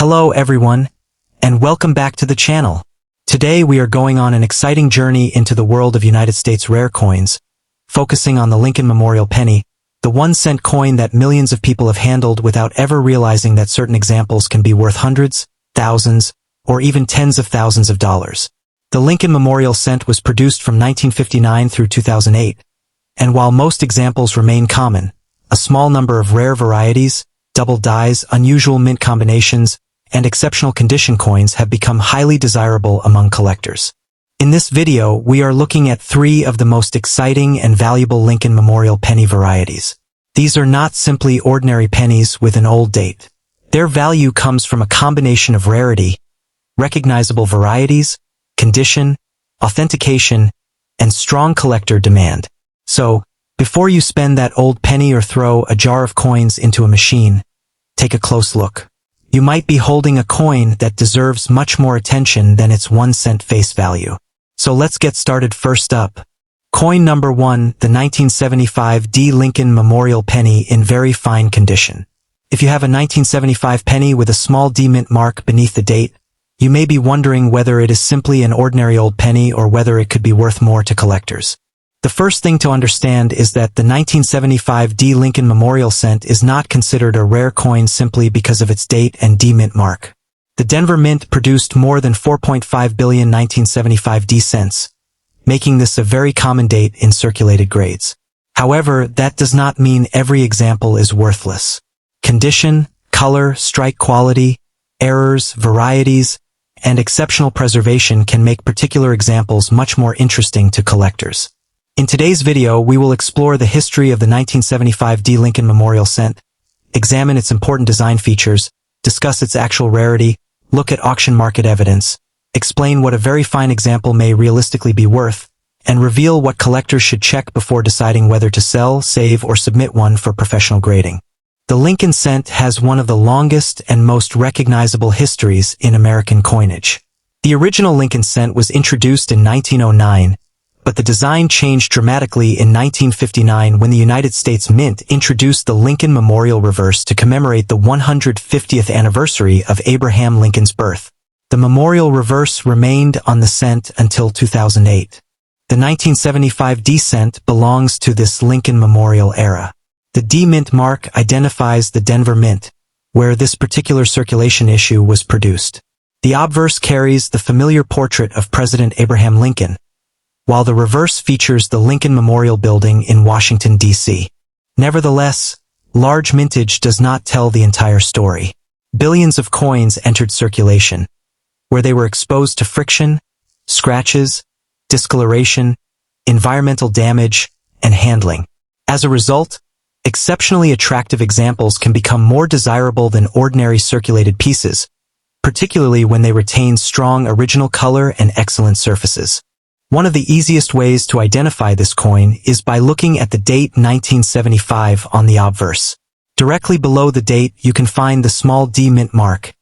Hello everyone, and welcome back to the channel. Today we are going on an exciting journey into the world of United States rare coins, focusing on the Lincoln Memorial Penny, the 1-cent coin that millions of people have handled without ever realizing that certain examples can be worth hundreds, thousands, or even tens of thousands of dollars. The Lincoln Memorial cent was produced from 1959 through 2008, and while most examples remain common, a small number of rare varieties, double dies, unusual mint combinations, and exceptional condition coins have become highly desirable among collectors. In this video, we are looking at 3 of the most exciting and valuable Lincoln Memorial penny varieties. These are not simply ordinary pennies with an old date. Their value comes from a combination of rarity, recognizable varieties, condition, authentication, and strong collector demand. So, before you spend that old penny or throw a jar of coins into a machine, take a close look. You might be holding a coin that deserves much more attention than its 1-cent face value. So let's get started. First up, coin number 1, the 1975 D Lincoln Memorial Penny in very fine condition. If you have a 1975 penny with a small D mint mark beneath the date, you may be wondering whether it is simply an ordinary old penny or whether it could be worth more to collectors. The first thing to understand is that the 1975 D Lincoln Memorial cent is not considered a rare coin simply because of its date and D mint mark. The Denver Mint produced more than 4.5 billion 1975 D cents, making this a very common date in circulated grades. However, that does not mean every example is worthless. Condition, color, strike quality, errors, varieties, and exceptional preservation can make particular examples much more interesting to collectors. In today's video, we will explore the history of the 1975 D Lincoln Memorial cent, examine its important design features, discuss its actual rarity, look at auction market evidence, explain what a very fine example may realistically be worth, and reveal what collectors should check before deciding whether to sell, save, or submit one for professional grading. The Lincoln cent has one of the longest and most recognizable histories in American coinage. The original Lincoln cent was introduced in 1909, but the design changed dramatically in 1959 when the United States Mint introduced the Lincoln Memorial Reverse to commemorate the 150th anniversary of Abraham Lincoln's birth. The Memorial Reverse remained on the cent until 2008. The 1975 D cent belongs to this Lincoln Memorial era. The D mint mark identifies the Denver Mint, where this particular circulation issue was produced. The obverse carries the familiar portrait of President Abraham Lincoln, while the reverse features the Lincoln Memorial Building in Washington, D.C. Nevertheless, large mintage does not tell the entire story. Billions of coins entered circulation, where they were exposed to friction, scratches, discoloration, environmental damage, and handling. As a result, exceptionally attractive examples can become more desirable than ordinary circulated pieces, particularly when they retain strong original color and excellent surfaces. One of the easiest ways to identify this coin is by looking at the date 1975 on the obverse. Directly below the date, you can find the small D mint mark,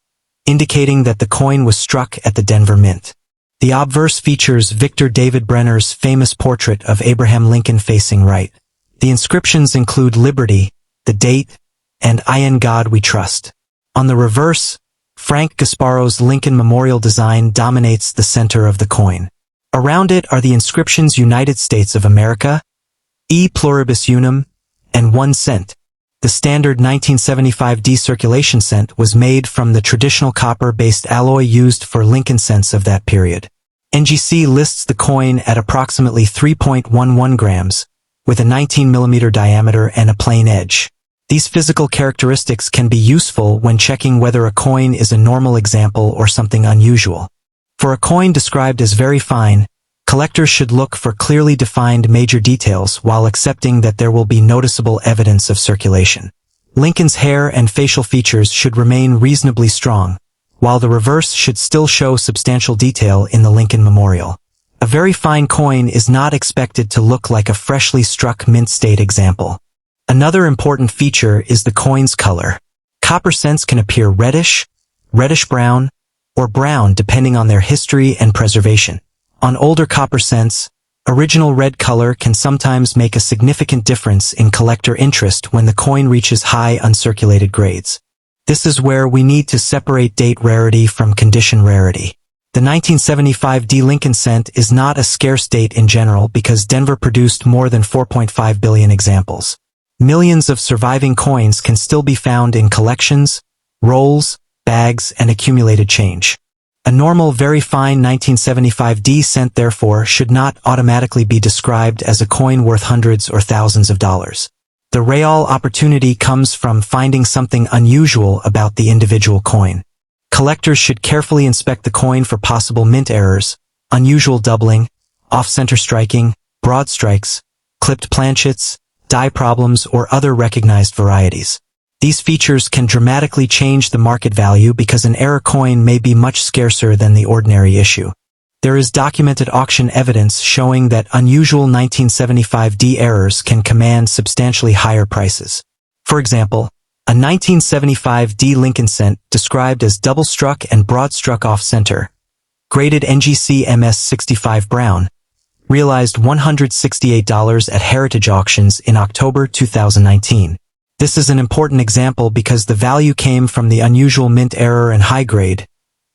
indicating that the coin was struck at the Denver Mint. The obverse features Victor David Brenner's famous portrait of Abraham Lincoln facing right. The inscriptions include Liberty, the date, and In God We Trust. On the reverse, Frank Gasparo's Lincoln Memorial design dominates the center of the coin. Around it are the inscriptions United States of America, E Pluribus Unum, and 1 cent. The standard 1975 D circulation cent was made from the traditional copper-based alloy used for Lincoln cents of that period. NGC lists the coin at approximately 3.11 grams, with a 19mm diameter and a plain edge. These physical characteristics can be useful when checking whether a coin is a normal example or something unusual. For a coin described as very fine, collectors should look for clearly defined major details while accepting that there will be noticeable evidence of circulation. Lincoln's hair and facial features should remain reasonably strong, while the reverse should still show substantial detail in the Lincoln Memorial. A very fine coin is not expected to look like a freshly struck mint state example. Another important feature is the coin's color. Copper cents can appear reddish, reddish-brown, or brown depending on their history and preservation. On older copper cents, original red color can sometimes make a significant difference in collector interest when the coin reaches high uncirculated grades. This is where we need to separate date rarity from condition rarity. The 1975 D Lincoln cent is not a scarce date in general because Denver produced more than 4.5 billion examples. Millions of surviving coins can still be found in collections, rolls, bags, and accumulated change. A normal, very fine 1975 D cent therefore should not automatically be described as a coin worth hundreds or thousands of dollars. The real opportunity comes from finding something unusual about the individual coin. Collectors should carefully inspect the coin for possible mint errors, unusual doubling, off-center striking, broad strikes, clipped planchets, die problems, or other recognized varieties. These features can dramatically change the market value because an error coin may be much scarcer than the ordinary issue. There is documented auction evidence showing that unusual 1975 D errors can command substantially higher prices. For example, a 1975 D Lincoln cent described as double-struck and broad-struck off-center, graded NGC MS65 Brown, realized $168 at Heritage Auctions in October 2019. This is an important example because the value came from the unusual mint error and high grade,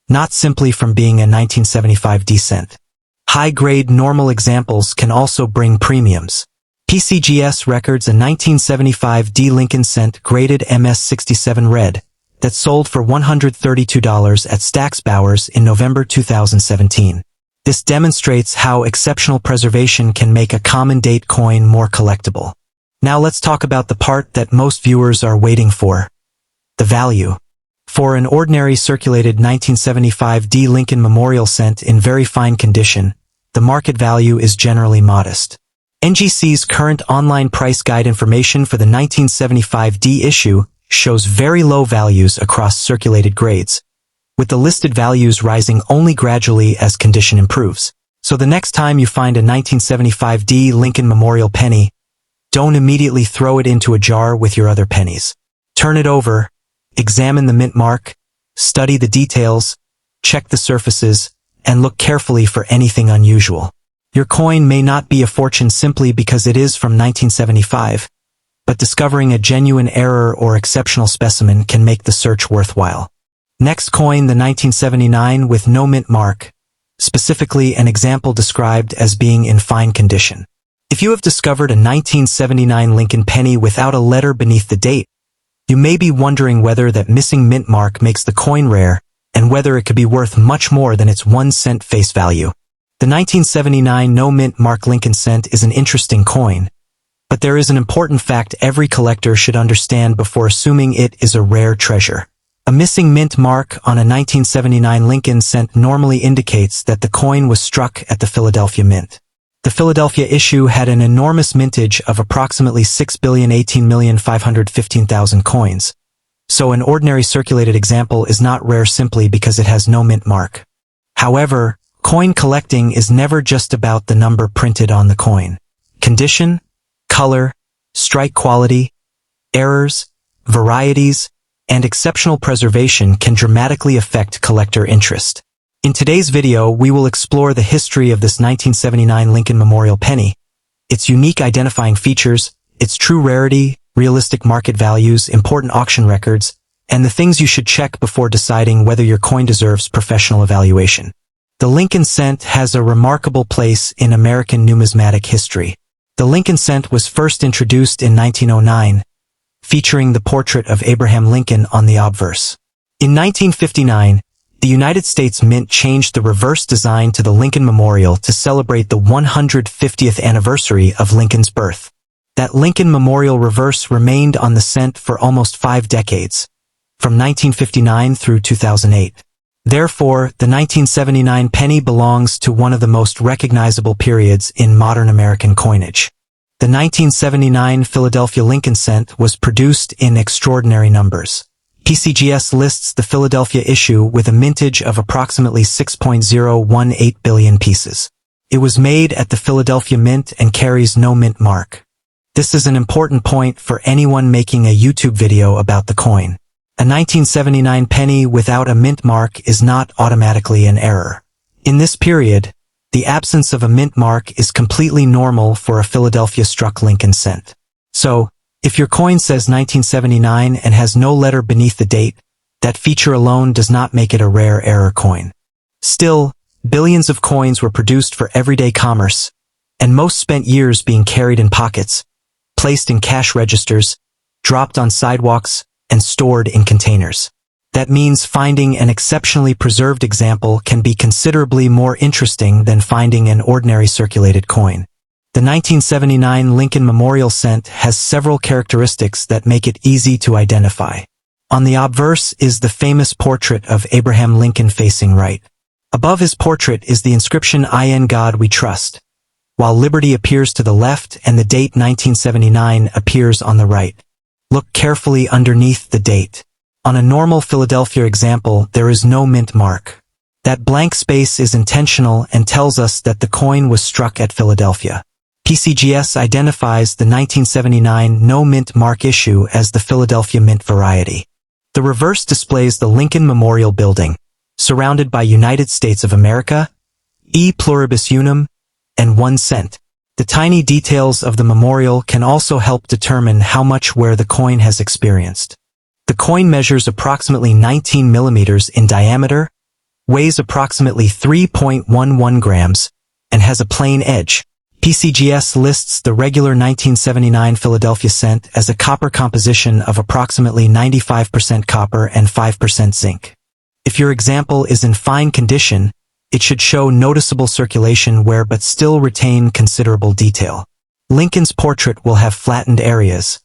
not simply from being a 1975 D cent. High-grade normal examples can also bring premiums. PCGS records a 1975 D Lincoln cent graded MS67 red that sold for $132 at Stack's Bowers in November 2017. This demonstrates how exceptional preservation can make a common date coin more collectible. Now let's talk about the part that most viewers are waiting for: the value. For an ordinary circulated 1975 D Lincoln Memorial cent in very fine condition, the market value is generally modest. NGC's current online price guide information for the 1975 D issue shows very low values across circulated grades, with the listed values rising only gradually as condition improves. So the next time you find a 1975 D Lincoln Memorial penny, don't immediately throw it into a jar with your other pennies. Turn it over, examine the mint mark, study the details, check the surfaces, and look carefully for anything unusual. Your coin may not be a fortune simply because it is from 1975, but discovering a genuine error or exceptional specimen can make the search worthwhile. Next coin, the 1979 with no mint mark, specifically an example described as being in fine condition. If you have discovered a 1979 Lincoln penny without a letter beneath the date, you may be wondering whether that missing mint mark makes the coin rare and whether it could be worth much more than its 1 cent face value. The 1979 no mint mark Lincoln cent is an interesting coin, but there is an important fact every collector should understand before assuming it is a rare treasure. A missing mint mark on a 1979 Lincoln cent normally indicates that the coin was struck at the Philadelphia Mint. The Philadelphia issue had an enormous mintage of approximately 6,018,515,000 coins, so an ordinary circulated example is not rare simply because it has no mint mark. However, coin collecting is never just about the number printed on the coin. Condition, color, strike quality, errors, varieties, and exceptional preservation can dramatically affect collector interest. In today's video, we will explore the history of this 1979 Lincoln Memorial penny, its unique identifying features, its true rarity, realistic market values, important auction records, and the things you should check before deciding whether your coin deserves professional evaluation. The Lincoln cent has a remarkable place in American numismatic history. The Lincoln cent was first introduced in 1909, featuring the portrait of Abraham Lincoln on the obverse. In 1959, the United States Mint changed the reverse design to the Lincoln Memorial to celebrate the 150th anniversary of Lincoln's birth. That Lincoln Memorial reverse remained on the cent for almost 5 decades, from 1959 through 2008. Therefore, the 1979 penny belongs to one of the most recognizable periods in modern American coinage. The 1979 Philadelphia Lincoln cent was produced in extraordinary numbers. PCGS lists the Philadelphia issue with a mintage of approximately 6.018 billion pieces. It was made at the Philadelphia Mint and carries no mint mark. This is an important point for anyone making a YouTube video about the coin. A 1979 penny without a mint mark is not automatically an error. In this period, the absence of a mint mark is completely normal for a Philadelphia-struck Lincoln cent. So, If your coin says 1979 and has no letter beneath the date, that feature alone does not make it a rare error coin. Still, billions of coins were produced for everyday commerce, and most spent years being carried in pockets, placed in cash registers, dropped on sidewalks, and stored in containers. That means finding an exceptionally preserved example can be considerably more interesting than finding an ordinary circulated coin. The 1979 Lincoln Memorial cent has several characteristics that make it easy to identify. On the obverse is the famous portrait of Abraham Lincoln facing right. Above his portrait is the inscription "In God We Trust," while liberty appears to the left and the date 1979 appears on the right. Look carefully underneath the date. On a normal Philadelphia example, there is no mint mark. That blank space is intentional and tells us that the coin was struck at Philadelphia. PCGS identifies the 1979 no mint mark issue as the Philadelphia mint variety. The reverse displays the Lincoln Memorial Building, surrounded by United States of America, E pluribus unum, and 1 cent. The tiny details of the memorial can also help determine how much wear the coin has experienced. The coin measures approximately 19 millimeters in diameter, weighs approximately 3.11 grams, and has a plain edge. PCGS lists the regular 1979 Philadelphia cent as a copper composition of approximately 95% copper and 5% zinc. If your example is in fine condition, it should show noticeable circulation wear but still retain considerable detail. Lincoln's portrait will have flattened areas,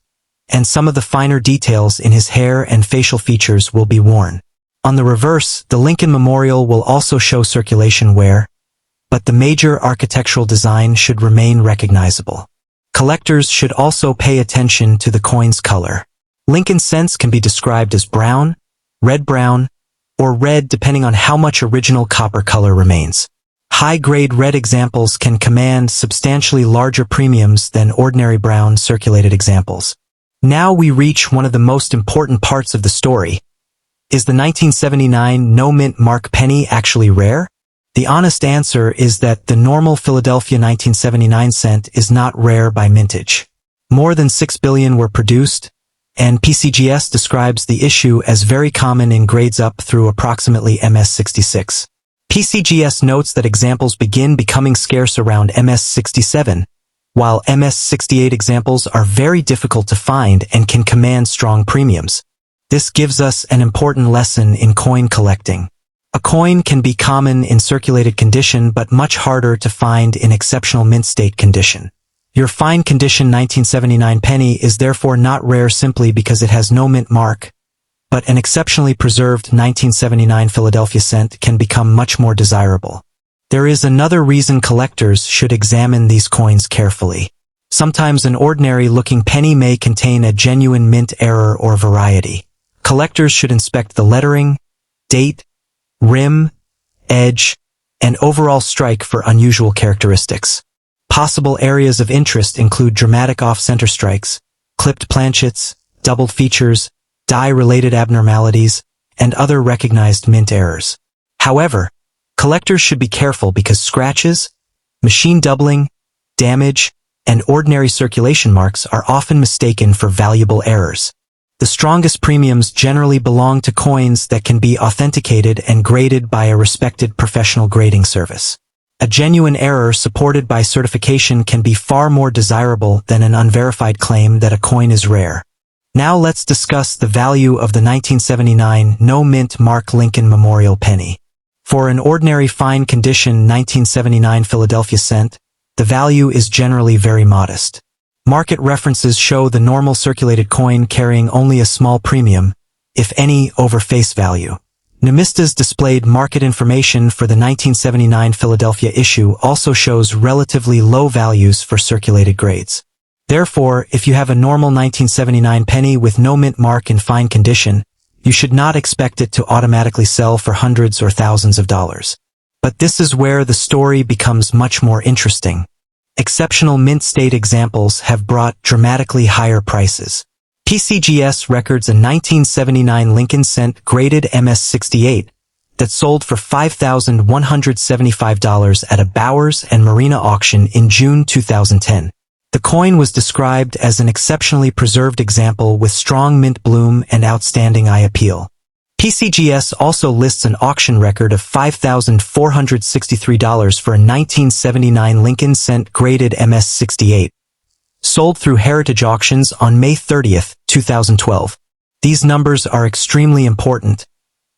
and some of the finer details in his hair and facial features will be worn. On the reverse, the Lincoln Memorial will also show circulation wear, but the major architectural design should remain recognizable. Collectors should also pay attention to the coin's color. Lincoln cents can be described as brown, red-brown, or red depending on how much original copper color remains. High-grade red examples can command substantially larger premiums than ordinary brown circulated examples. Now we reach one of the most important parts of the story. Is the 1979 no mint mark penny actually rare? The honest answer is that the normal Philadelphia 1979 cent is not rare by mintage. More than 6 billion were produced, and PCGS describes the issue as very common in grades up through approximately MS66. PCGS notes that examples begin becoming scarce around MS67, while MS68 examples are very difficult to find and can command strong premiums. This gives us an important lesson in coin collecting. A coin can be common in circulated condition but much harder to find in exceptional mint state condition. Your fine condition 1979 penny is therefore not rare simply because it has no mint mark, but an exceptionally preserved 1979 Philadelphia cent can become much more desirable. There is another reason collectors should examine these coins carefully. Sometimes an ordinary-looking penny may contain a genuine mint error or variety. Collectors should inspect the lettering, date, rim, edge, and overall strike for unusual characteristics. Possible areas of interest include dramatic off-center strikes, clipped planchets, doubled features, die-related abnormalities, and other recognized mint errors. However, collectors should be careful because scratches, machine doubling, damage, and ordinary circulation marks are often mistaken for valuable errors. The strongest premiums generally belong to coins that can be authenticated and graded by a respected professional grading service. A genuine error supported by certification can be far more desirable than an unverified claim that a coin is rare. Now let's discuss the value of the 1979 no mint mark Lincoln Memorial Penny. For an ordinary fine condition 1979 Philadelphia cent, the value is generally very modest. Market references show the normal circulated coin carrying only a small premium, if any, over face value. Namista's displayed market information for the 1979 Philadelphia issue also shows relatively low values for circulated grades. Therefore, if you have a normal 1979 penny with no mint mark in fine condition, you should not expect it to automatically sell for hundreds or thousands of dollars. But this is where the story becomes much more interesting. Exceptional mint state examples have brought dramatically higher prices. PCGS records a 1979 Lincoln cent graded MS68 that sold for $5,175 at a Bowers and Marina auction in June 2010. The coin was described as an exceptionally preserved example with strong mint bloom and outstanding eye appeal. PCGS also lists an auction record of $5,463 for a 1979 Lincoln cent graded MS-68, sold through Heritage Auctions on May 30, 2012. These numbers are extremely important,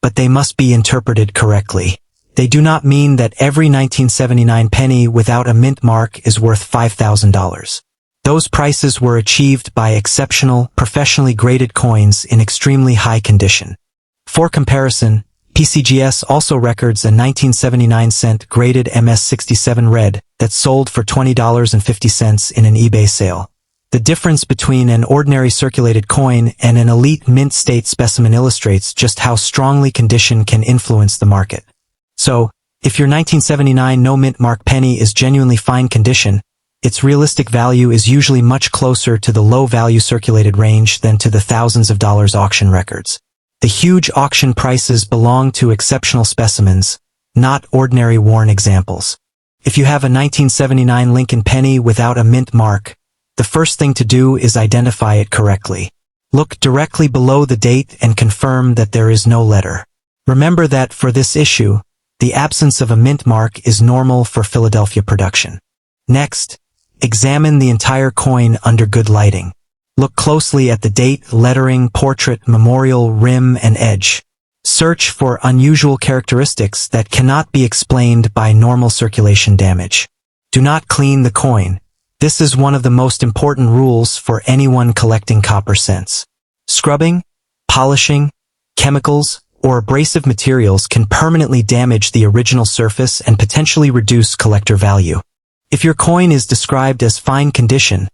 but they must be interpreted correctly. They do not mean that every 1979 penny without a mint mark is worth $5,000. Those prices were achieved by exceptional, professionally graded coins in extremely high condition. For comparison, PCGS also records a 1979 cent graded MS-67 red that sold for $20.50 in an eBay sale. The difference between an ordinary circulated coin and an elite mint state specimen illustrates just how strongly condition can influence the market. So, if your 1979 no mint mark penny is genuinely fine condition, its realistic value is usually much closer to the low value circulated range than to the thousands of dollars auction records. The huge auction prices belong to exceptional specimens, not ordinary worn examples. If you have a 1979 Lincoln penny without a mint mark, the first thing to do is identify it correctly. Look directly below the date and confirm that there is no letter. Remember that for this issue, the absence of a mint mark is normal for Philadelphia production. Next, examine the entire coin under good lighting. Look closely at the date, lettering, portrait, memorial, rim, and edge. Search for unusual characteristics that cannot be explained by normal circulation damage. Do not clean the coin. This is one of the most important rules for anyone collecting copper cents. Scrubbing, polishing, chemicals, or abrasive materials can permanently damage the original surface and potentially reduce collector value. If your coin is described as fine condition,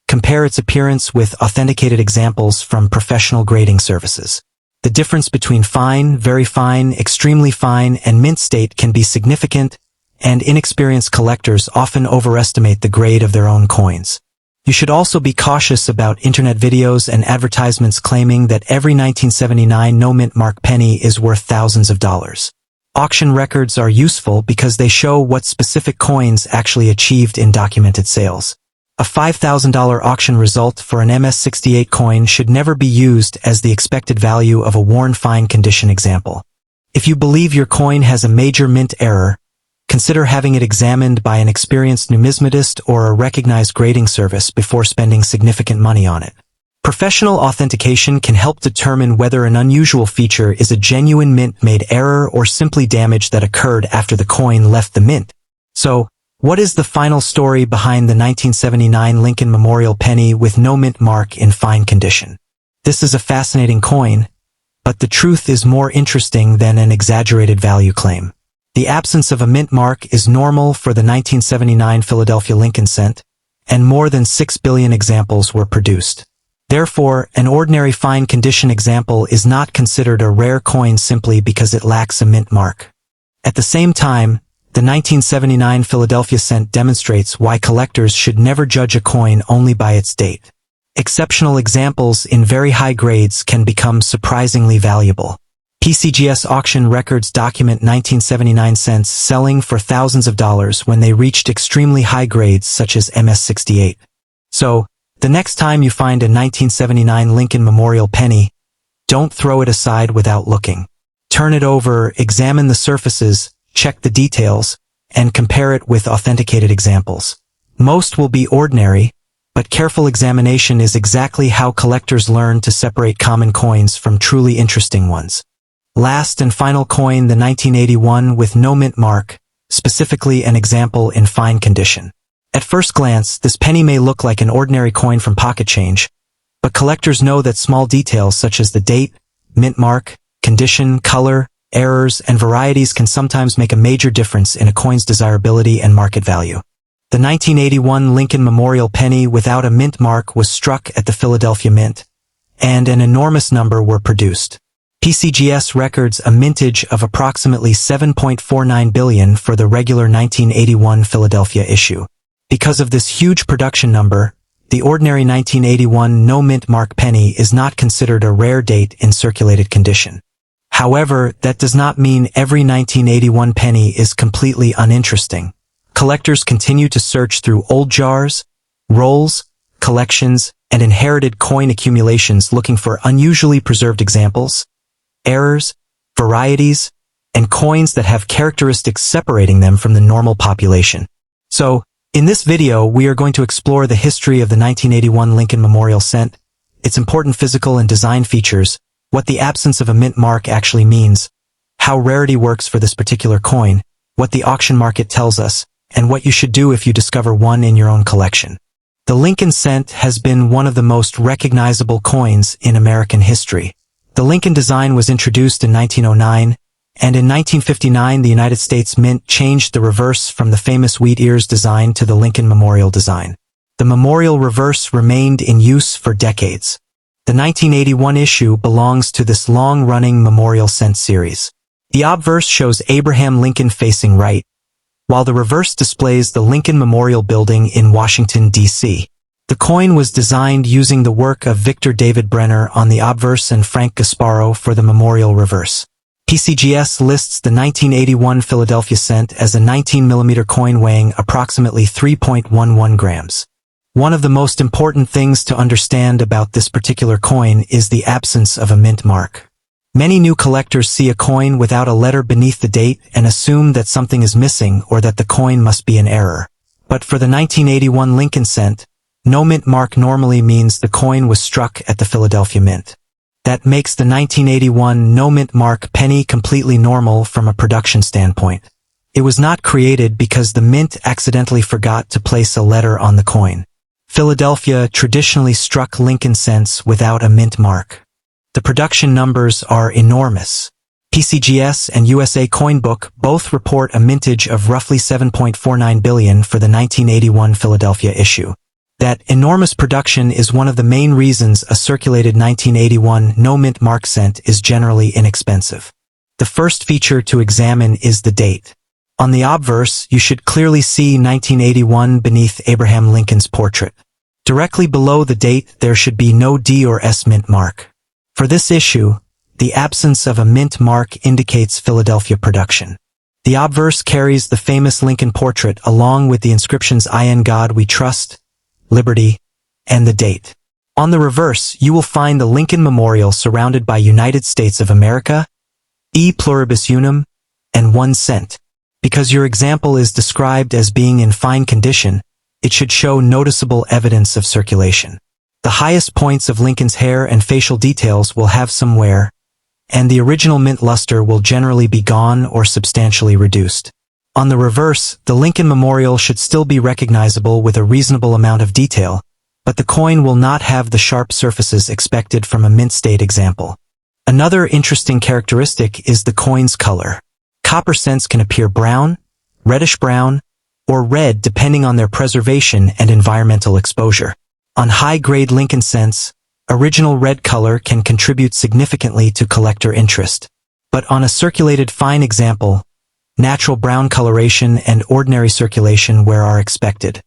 compare its appearance with authenticated examples from professional grading services. The difference between fine, very fine, extremely fine, and mint state can be significant, and inexperienced collectors often overestimate the grade of their own coins. You should also be cautious about internet videos and advertisements claiming that every 1979 no mint mark penny is worth thousands of dollars. Auction records are useful because they show what specific coins actually achieved in documented sales. A $5,000 auction result for an MS-68 coin should never be used as the expected value of a worn fine condition example. If you believe your coin has a major mint error, consider having it examined by an experienced numismatist or a recognized grading service before spending significant money on it. Professional authentication can help determine whether an unusual feature is a genuine mint-made error or simply damage that occurred after the coin left the mint. So, what is the final story behind the 1979 Lincoln Memorial Penny with no mint mark in fine condition? This is a fascinating coin, but the truth is more interesting than an exaggerated value claim. The absence of a mint mark is normal for the 1979 Philadelphia Lincoln cent, and more than 6 billion examples were produced. Therefore, an ordinary fine condition example is not considered a rare coin simply because it lacks a mint mark. At the same time, the 1979 Philadelphia cent demonstrates why collectors should never judge a coin only by its date. Exceptional examples in very high grades can become surprisingly valuable. PCGS auction records document 1979 cents selling for thousands of dollars when they reached extremely high grades such as MS-68. So, the next time you find a 1979 Lincoln Memorial Penny, don't throw it aside without looking. Turn it over, examine the surfaces, check the details, and compare it with authenticated examples. Most will be ordinary, but careful examination is exactly how collectors learn to separate common coins from truly interesting ones. Last and final coin, the 1981 with no mint mark, specifically an example in fine condition. At first glance, this penny may look like an ordinary coin from pocket change, but collectors know that small details such as the date, mint mark, condition, color, errors, and varieties can sometimes make a major difference in a coin's desirability and market value. The 1981 Lincoln Memorial Penny without a mint mark was struck at the Philadelphia Mint, and an enormous number were produced. PCGS records a mintage of approximately 7.49 billion for the regular 1981 Philadelphia issue. Because of this huge production number, the ordinary 1981 no mint mark penny is not considered a rare date in circulated condition. However, that does not mean every 1981 penny is completely uninteresting. Collectors continue to search through old jars, rolls, collections, and inherited coin accumulations looking for unusually preserved examples, errors, varieties, and coins that have characteristics separating them from the normal population. So, in this video, we are going to explore the history of the 1981 Lincoln Memorial cent, its important physical and design features, what the absence of a mint mark actually means, how rarity works for this particular coin, what the auction market tells us, and what you should do if you discover one in your own collection. The Lincoln cent has been one of the most recognizable coins in American history. The Lincoln design was introduced in 1909, and in 1959 the United States Mint changed the reverse from the famous wheat ears design to the Lincoln Memorial design. The Memorial reverse remained in use for decades. The 1981 issue belongs to this long-running Memorial cent series. The obverse shows Abraham Lincoln facing right, while the reverse displays the Lincoln Memorial Building in Washington, D.C. The coin was designed using the work of Victor David Brenner on the obverse and Frank Gasparo for the Memorial reverse. PCGS lists the 1981 Philadelphia cent as a 19mm coin weighing approximately 3.11 grams. One of the most important things to understand about this particular coin is the absence of a mint mark. Many new collectors see a coin without a letter beneath the date and assume that something is missing or that the coin must be in error. But for the 1981 Lincoln cent, no mint mark normally means the coin was struck at the Philadelphia Mint. That makes the 1981 no mint mark penny completely normal from a production standpoint. It was not created because the mint accidentally forgot to place a letter on the coin. Philadelphia traditionally struck Lincoln cents without a mint mark. The production numbers are enormous. PCGS and USA Coin Book both report a mintage of roughly 7.49 billion for the 1981 Philadelphia issue. That enormous production is one of the main reasons a circulated 1981 no mint mark cent is generally inexpensive. The first feature to examine is the date. On the obverse, you should clearly see 1981 beneath Abraham Lincoln's portrait. Directly below the date, there should be no D or S mint mark. For this issue, the absence of a mint mark indicates Philadelphia production. The obverse carries the famous Lincoln portrait along with the inscriptions "In God We Trust," "Liberty," and the date. On the reverse, you will find the Lincoln Memorial surrounded by United States of America, E pluribus unum, and 1 cent. Because your example is described as being in fine condition, it should show noticeable evidence of circulation. The highest points of Lincoln's hair and facial details will have some wear, and the original mint luster will generally be gone or substantially reduced. On the reverse, the Lincoln Memorial should still be recognizable with a reasonable amount of detail, but the coin will not have the sharp surfaces expected from a mint state example. Another interesting characteristic is the coin's color. Copper cents can appear brown, reddish-brown, or red depending on their preservation and environmental exposure. On high-grade Lincoln cents, original red color can contribute significantly to collector interest. But on a circulated fine example, natural brown coloration and ordinary circulation wear are expected.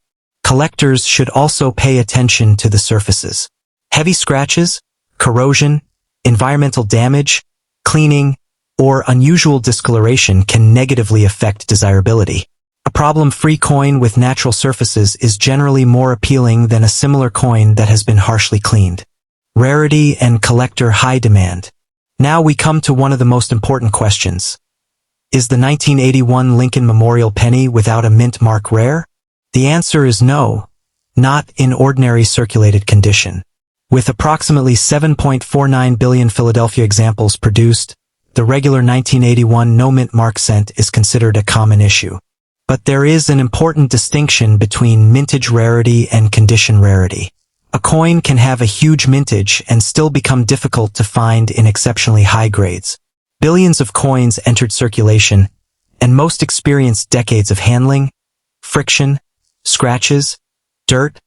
Collectors should also pay attention to the surfaces. Heavy scratches, corrosion, environmental damage, cleaning, or unusual discoloration can negatively affect desirability. A problem-free coin with natural surfaces is generally more appealing than a similar coin that has been harshly cleaned. Rarity and collector high demand. Now we come to one of the most important questions. Is the 1981 Lincoln Memorial Penny without a mint mark rare? The answer is no, not in ordinary circulated condition. With approximately 7.49 billion Philadelphia examples produced, the regular 1981 no mint mark cent is considered a common issue. But there is an important distinction between mintage rarity and condition rarity. A coin can have a huge mintage and still become difficult to find in exceptionally high grades. Billions of coins entered circulation, and most experienced decades of handling, friction, scratches, dirt,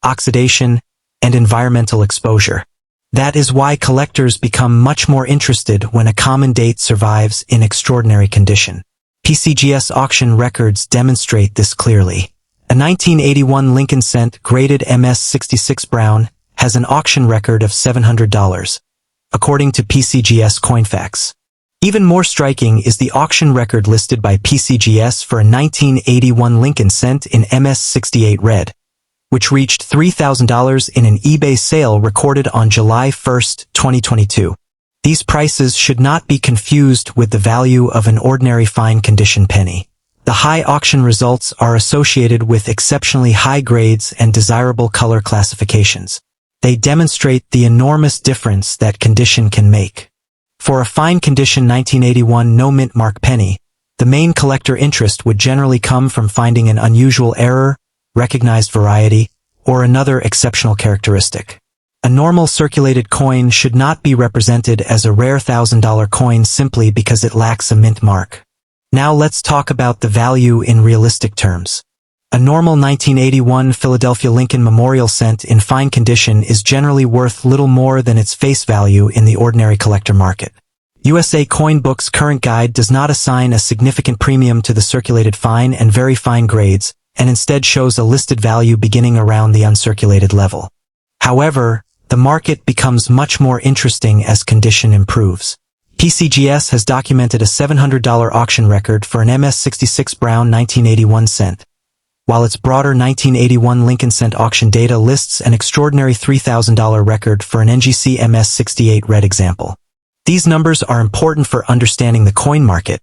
oxidation, and environmental exposure. That is why collectors become much more interested when a common date survives in extraordinary condition. PCGS auction records demonstrate this clearly. A 1981 Lincoln cent graded MS66 brown has an auction record of $700, according to PCGS Coinfax. Even more striking is the auction record listed by PCGS for a 1981 Lincoln cent in MS68 red, which reached $3,000 in an eBay sale recorded on July 1, 2022. These prices should not be confused with the value of an ordinary fine condition penny. The high auction results are associated with exceptionally high grades and desirable color classifications. They demonstrate the enormous difference that condition can make. For a fine condition 1981 no mint mark penny, the main collector interest would generally come from finding an unusual error, recognized variety, or another exceptional characteristic. A normal circulated coin should not be represented as a rare $1,000 coin simply because it lacks a mint mark. Now let's talk about the value in realistic terms. A normal 1981 Philadelphia Lincoln Memorial cent in fine condition is generally worth little more than its face value in the ordinary collector market. USA Coin Book's current guide does not assign a significant premium to the circulated fine and very fine grades, and instead shows a listed value beginning around the uncirculated level. However, the market becomes much more interesting as condition improves. PCGS has documented a $700 auction record for an MS-66 Brown 1981 cent, while its broader 1981 Lincoln cent auction data lists an extraordinary $3,000 record for an NGC MS-68 red example. These numbers are important for understanding the coin market,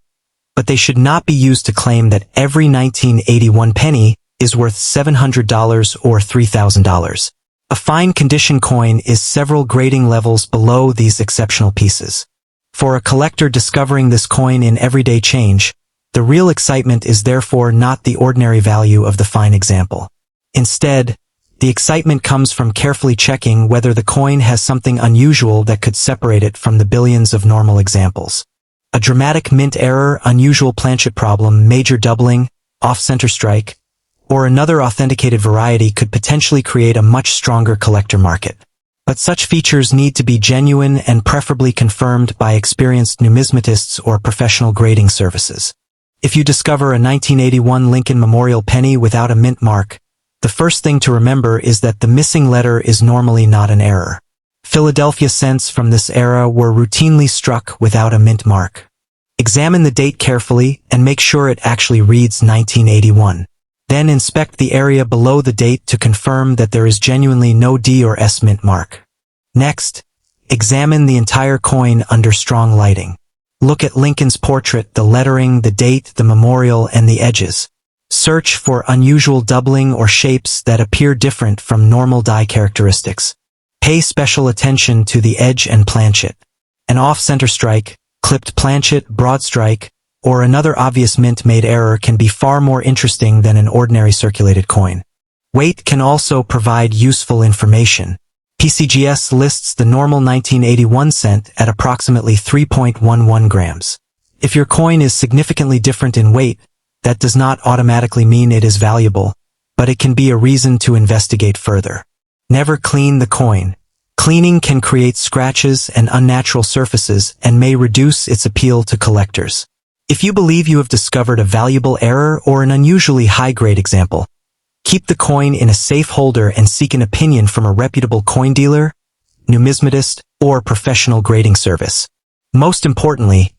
but they should not be used to claim that every 1981 penny is worth $700 or $3,000. A fine condition coin is several grading levels below these exceptional pieces. For a collector discovering this coin in everyday change, the real excitement is therefore not the ordinary value of the fine example. Instead, the excitement comes from carefully checking whether the coin has something unusual that could separate it from the billions of normal examples. A dramatic mint error, unusual planchet problem, major doubling, off-center strike, or another authenticated variety could potentially create a much stronger collector market. But such features need to be genuine and preferably confirmed by experienced numismatists or professional grading services. If you discover a 1981 Lincoln Memorial penny without a mint mark, the first thing to remember is that the missing letter is normally not an error. Philadelphia cents from this era were routinely struck without a mint mark. Examine the date carefully and make sure it actually reads 1981. Then inspect the area below the date to confirm that there is genuinely no D or S mint mark. Next, examine the entire coin under strong lighting. Look at Lincoln's portrait, the lettering, the date, the memorial, and the edges. Search for unusual doubling or shapes that appear different from normal die characteristics. Pay special attention to the edge and planchet. An off-center strike, clipped planchet, broad strike, or another obvious mint-made error can be far more interesting than an ordinary circulated coin. Weight can also provide useful information. PCGS lists the normal 1981 cent at approximately 3.11 grams. If your coin is significantly different in weight, that does not automatically mean it is valuable, but it can be a reason to investigate further. Never clean the coin. Cleaning can create scratches and unnatural surfaces and may reduce its appeal to collectors. If you believe you have discovered a valuable error or an unusually high-grade example, keep the coin in a safe holder and seek an opinion from a reputable coin dealer, numismatist, or professional grading service. Most importantly,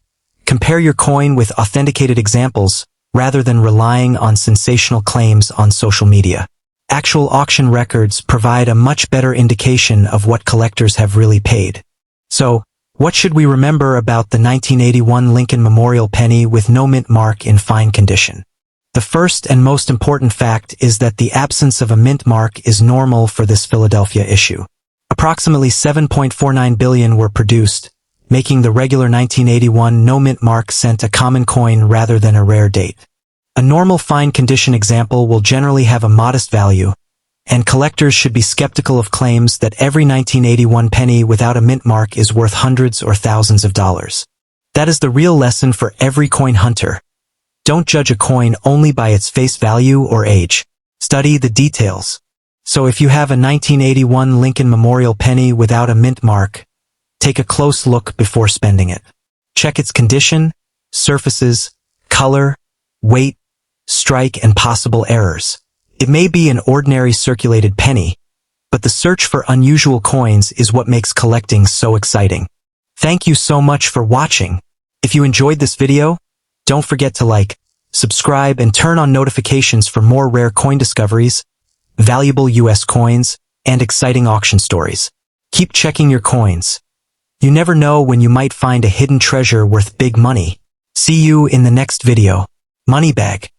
compare your coin with authenticated examples rather than relying on sensational claims on social media. Actual auction records provide a much better indication of what collectors have really paid. So, what should we remember about the 1981 Lincoln Memorial penny with no mint mark in fine condition? The first and most important fact is that the absence of a mint mark is normal for this Philadelphia issue. Approximately 7.49 billion were produced, making the regular 1981 no mint mark cent a common coin rather than a rare date. A normal fine condition example will generally have a modest value, and collectors should be skeptical of claims that every 1981 penny without a mint mark is worth hundreds or thousands of dollars. That is the real lesson for every coin hunter. Don't judge a coin only by its face value or age. Study the details. So if you have a 1981 Lincoln Memorial penny without a mint mark, take a close look before spending it. Check its condition, surfaces, color, weight, strike, and possible errors. It may be an ordinary circulated penny, but the search for unusual coins is what makes collecting so exciting. Thank you so much for watching. If you enjoyed this video, don't forget to like, subscribe, and turn on notifications for more rare coin discoveries. valuable US coins, and exciting auction stories. Keep checking your coins. You never know when you might find a hidden treasure worth big money. See you in the next video. Money bag.